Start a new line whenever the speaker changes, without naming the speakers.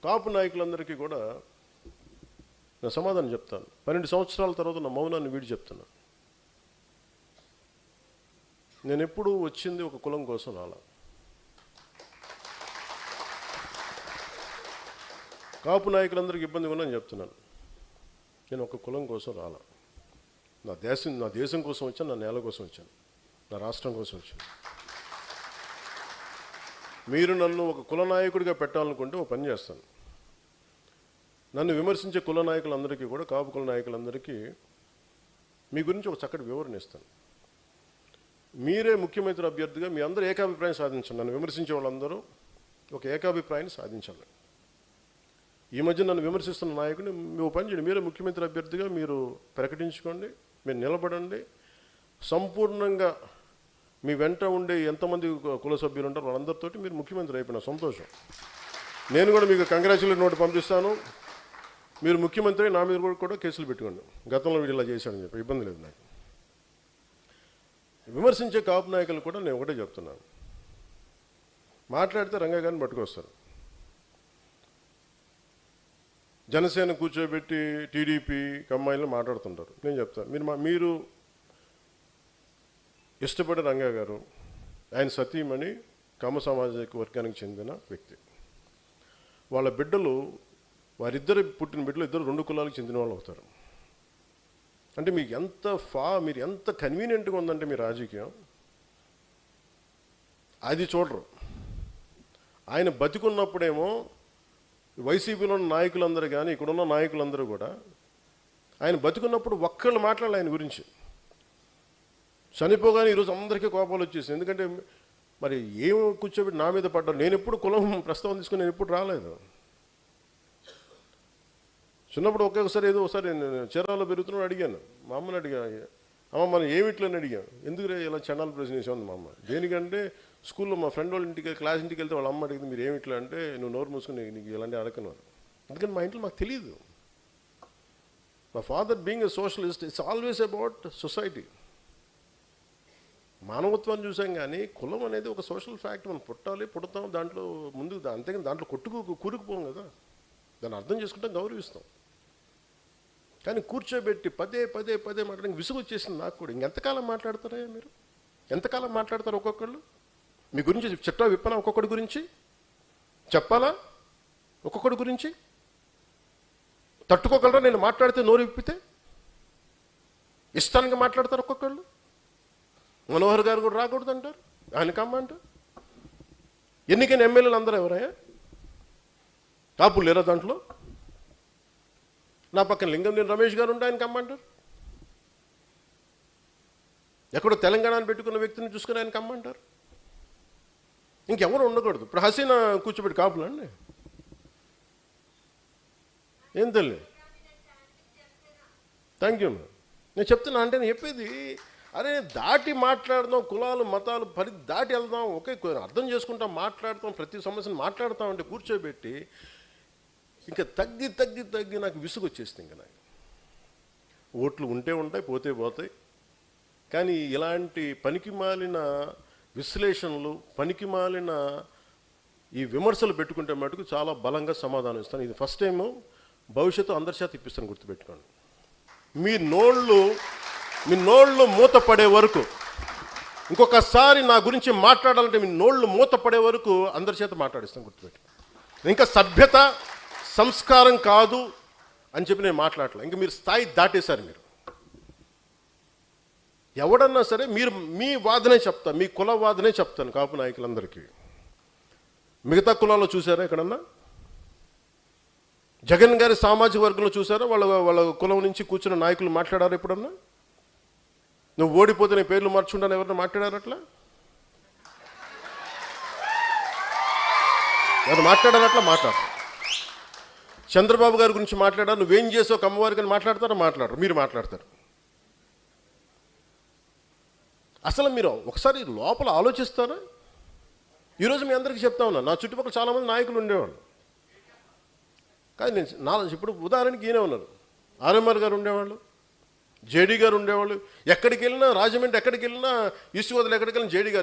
కాపు నాయకులందరికీ కూడా నా సమాధానం చెప్తాను. 12 సంవత్సరాల తర్వాత నా మౌనాన్ని వీడి చెప్తున్నాను. నేను ఎప్పుడు వచ్చింది ఒక కులం కోసం రాలా. కాపు నాయకులందరికీ ఇబ్బందిగా ఉందని చెప్తున్నాను. నేను ఒక కులం కోసం రాలా. నా దేశం కోసం వచ్చాను, నా నేల కోసం వచ్చాను, నా రాష్ట్రం కోసం వచ్చాను. మీరు నన్ను ఒక కుల నాయకుడిగా పెట్టాలనుకుంటే ఒక పని చేస్తాను. నన్ను విమర్శించే కుల నాయకులందరికీ కూడా, కాపు కుల నాయకులందరికీ మీ గురించి ఒక చక్కటి వివరణ ఇస్తాను. మీరే ముఖ్యమంత్రి అభ్యర్థిగా మీ అందరూ ఏకాభిప్రాయం సాధించండి. నన్ను విమర్శించే వాళ్ళందరూ ఒక ఏకాభిప్రాయాన్ని సాధించాలి. ఈ మధ్య నన్ను విమర్శిస్తున్న నాయకుడిని మీ పని చేయండి. మీరే ముఖ్యమంత్రి అభ్యర్థిగా మీరు ప్రకటించుకోండి, మీరు నిలబడండి. సంపూర్ణంగా మీ వెంట ఉండే ఎంతమంది కుల సభ్యులు ఉంటారో వాళ్ళందరితోటి మీరు ముఖ్యమంత్రి అయిపోయిన సంతోషం. నేను కూడా మీకు కంగ్రాచులేట్ నోట్ పంపిస్తాను. మీరు ముఖ్యమంత్రి నా మీద కూడా కేసులు పెట్టుకోండి. గతంలో వీడు ఇలా చేశాడని చెప్పి ఇబ్బంది లేదు నాకు. విమర్శించే కాపు నాయకులు కూడా నేను ఒకటే చెప్తున్నాను, మాట్లాడితే రంగా గారిని పట్టుకొస్తారు. జనసేన కూర్చోబెట్టి టీడీపీ కమ్మాయిలు మాట్లాడుతుంటారు. నేను చెప్తాను, మీరు ఇష్టపడే రంగా గారు, ఆయన సతీమణి కమ్మ సామాజిక వర్గానికి చెందిన వ్యక్తి. వాళ్ళ బిడ్డలు, వారిద్దరు పుట్టిన బిడ్డలు ఇద్దరు 2 కులాలకు చెందిన వాళ్ళు అవుతారు. అంటే మీకు మీరు ఎంత కన్వీనియంట్గా ఉందంటే మీ రాజకీయం అది చూడరు. ఆయన బతికున్నప్పుడేమో వైసీపీలో ఉన్న నాయకులందరూ కానీ ఇక్కడున్న నాయకులందరూ కూడా ఆయన బతికున్నప్పుడు ఒక్కళ్ళు మాట్లాడాలి ఆయన గురించి. చనిపోగానే ఈరోజు అందరికీ కోపాలు వచ్చేసింది. ఎందుకంటే మరి ఏం కూర్చోబెట్టి నా మీద పడ్డారు. నేను ఎప్పుడు కులం ప్రస్తావన తీసుకుని నేను ఎప్పుడు రాలేదు. చిన్నప్పుడు ఒక్కొక్కసారి ఒకసారి చీరాల్లో పెరుగుతున్నాడు అడిగాను, మా అమ్మని అడిగా, అమ్మ మనం ఏమిట్లని అడిగాను. ఎందుకు ఇలా చండాల ప్రశ్న వేసాను మా అమ్మ. దేనికంటే స్కూల్లో మా ఫ్రెండ్ వాళ్ళ ఇంటికి క్లాస్ ఇంటికి వెళ్తే వాళ్ళ అమ్మ అడిగింది, మీరు ఏమిట్లా అంటే, నువ్వు నోరు మూసుకుని నీకు ఇలాంటి అడగన్నారు. ఎందుకంటే మా ఇంట్లో మాకు తెలియదు. మా father being a socialist, it's always about society. మానవత్వాన్ని చూసాం కానీ కులం అనేది ఒక సోషల్ ఫ్యాక్ట్. మనం పుడతాం దాంట్లో ముందుకు, అంతేగాని దాంట్లో కూరుకుపోం కదా. దాన్ని అర్థం చేసుకుంటాం, గౌరవిస్తాం. కానీ కూర్చోబెట్టి పదే మాట్లాడడానికి విసుగు వచ్చేసింది నాకు కూడా. ఇంకెంతకాలం మాట్లాడతారా మీరు? ఎంతకాలం మాట్లాడతారు ఒక్కొక్కళ్ళు? మీ గురించి చెట్టా విప్పనా? ఒక్కొక్కడి గురించి చెప్పాలా? ఒక్కొక్కడి గురించి తట్టుకోగలరా? నేను మాట్లాడితే నోరు విప్పితే ఇష్టానికి మాట్లాడతారు ఒక్కొక్కళ్ళు. మనోహర్ గారు కూడా రాకూడదు అంటారు, ఆయన కమ్మంటారు. ఎన్నికైన ఎమ్మెల్యేలు అందరూ ఎవరయ్యా? కాపులు లేరా దాంట్లో? నా పక్కన లింగంనేని రమేష్ గారు ఉంటే ఆయన కమ్మంటారు. ఎక్కడో తెలంగాణను పెట్టుకున్న వ్యక్తిని చూసుకుని ఆయన కమ్మంటారు. ఇంకెవరు ఉండకూడదు. ఇప్పుడు హసీనా కూర్చోబెట్టి కాపులు అండి, ఏం తెలియ. Thank you. నేను చెప్తున్నా అంటే నేను చెప్పేది, అరే దాటి మాట్లాడదాం, కులాలు మతాలు దాటి వెళ్దాం, ఒకే అర్థం చేసుకుంటాం, మాట్లాడతాం, ప్రతి సమస్యను మాట్లాడతాం. అంటే కూర్చోబెట్టి ఇంకా తగ్గి నాకు విసుగు వచ్చేస్తుంది. ఇంకా నాకు ఓట్లు ఉంటే ఉంటాయి, పోతే పోతాయి. కానీ ఇలాంటి పనికిమాలిన విశ్లేషణలు, పనికిమాలిన ఈ విమర్శలు పెట్టుకుంటే మటుకు చాలా బలంగా సమాధానం ఇస్తాను. ఇది ఫస్ట్ టైము, భవిష్యత్తు అందరి చేత ఇప్పిస్తాను, గుర్తుపెట్టుకోండి. మీ నోళ్ళు మూతపడే వరకు, ఇంకొకసారి నా గురించి మాట్లాడాలంటే మీ నోళ్ళు మూతపడే వరకు అందరి చేత మాట్లాడిస్తాను, గుర్తుపెట్టుకోండి. ఇంకా సభ్యత సంస్కారం కాదు అని చెప్పి నేను మాట్లాడలే. ఇంకా మీరు స్థాయి దాటేశారు. మీరు ఎవడన్నా సరే మీరు మీ వాదనే చెప్తా, మీ కుల వాదనే చెప్తాను కాపు నాయకులందరికీ. మిగతా కులాల్లో చూసారా ఎక్కడన్నా? జగన్ గారి సామాజిక వర్గంలో చూసారా వాళ్ళ కులం నుంచి కూర్చున్న నాయకులు మాట్లాడారు ఎప్పుడన్నా? నువ్వు ఓడిపోతే నీ పేర్లు మార్చుకుంటాను ఎవరన్నా మాట్లాడారు? అట్లా ఎవరు మాట్లాడారు? అట్లా మాట్లాడరు. చంద్రబాబు గారి గురించి మాట్లాడారు, నువ్వేం చేసావు కమ్మవారికి అని మాట్లాడతారా? మాట్లాడరు. మీరు మాట్లాడతారు. అసలు మీరు ఒకసారి లోపల ఆలోచిస్తారా? ఈరోజు మీ అందరికీ చెప్తా ఉన్నా, నా చుట్టుపక్కల చాలామంది నాయకులు ఉండేవాళ్ళు. కానీ నేను ఇప్పుడు ఉదాహరణకి ఈయనే ఉన్నారు, ఆర్ఎంఆర్ గారు ఉండేవాళ్ళు, జేడీ గారు ఉండేవాళ్ళు. ఎక్కడికి వెళ్ళినా, రాజమండ్రి ఎక్కడికి వెళ్ళినా, ఈస్ట్ గోదావరి ఎక్కడికి వెళ్ళినా జేడీ గారు